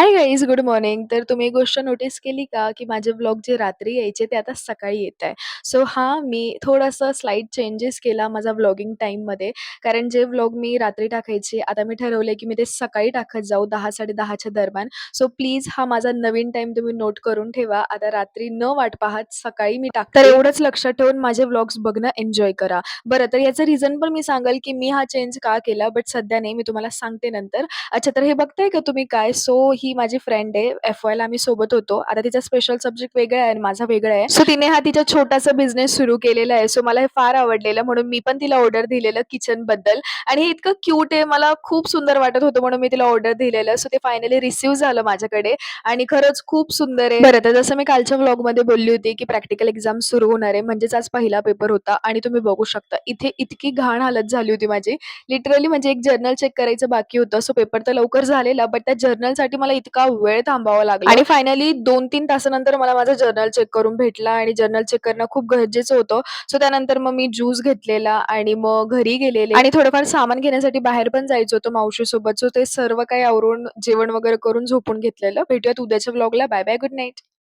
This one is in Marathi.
Hi guys, good morning. तर तुम्ही एक गोष्ट नोटीस केली का, की माझे व्लॉग जे रात्री यायचे ते आता सकाळी येत आहे. सो हां, मी थोडंसं स्लाईट चेंजेस केला माझा व्लॉगिंग टाईममध्ये. कारण जे व्लॉग मी रात्री टाकायचे, आता मी ठरवलंय की मी ते सकाळी टाकत जाऊ 10:00-10:30च्या दरम्यान. सो प्लीज हा माझा नवीन टाईम तुम्ही नोट करून ठेवा. आता रात्री न वाट पाहत सकाळी मी टाकते. तर एवढंच लक्षात ठेवून माझे व्लॉग्स बघणं एन्जॉय करा. बरं, तर याचं रिझन पण मी सांगेल, की मी हा चेंज का केला, बट सध्या नाही, मी तुम्हाला सांगते नंतर. अच्छा, तर हे बघताय का तुम्ही काय? सो ही माझी फ्रेंड आहे. एफ-वायला आम्ही सोबत होतो. आता तिचा स्पेशल सब्जेक्ट वेगळा आहे आणि माझा वेगळा आहे. सो तिने हा तिचा छोटासा बिझनेस सुरू केलेला आहे. सो मला हे फार आवडलेलं म्हणून मी पण तिला ऑर्डर दिलेलं किचनबद्दल आणि हे इतकं क्यूट आहे. मला खूप सुंदर वाटत होतं म्हणून मी तिला ऑर्डर दिलेलं. सो ते फायनली रिसीव्ह झालं माझ्याकडे आणि खरंच खूप सुंदर आहे. बरं, तर जसं मी कालच्या व्लॉगमध्ये बोलली होती, की प्रॅक्टिकल एक्झाम सुरू होणार आहे म्हणजेच आज पहिला पेपर होता आणि तुम्ही बघू शकता इथे इतकी घाण हालत झाली होती माझी. लिटरली म्हणजे एक जर्नल चेक करायचं बाकी होतं. सो पेपर तर लवकर झालेला, बट त्या जर्नलसाठी मला इतका वेळ थांबावा लागला आणि फायनली 2-3 तासानंतर मला माझा जर्नल चेक करून भेटला आणि जर्नल चेक करणं खूप गरजेचं होतं. सो त्यानंतर मग मी ज्यूस घेतलेला आणि मग घरी गेलेले आणि थोडंफार सामान घेण्यासाठी बाहेर पण जायचं होतं मावशीसोबत. सो ते सर्व काही आवरून जेवण वगैरे करून झोपून घेतलेलं. भेटूयात उद्याच्या व्लॉगला. Bye bye. Good night.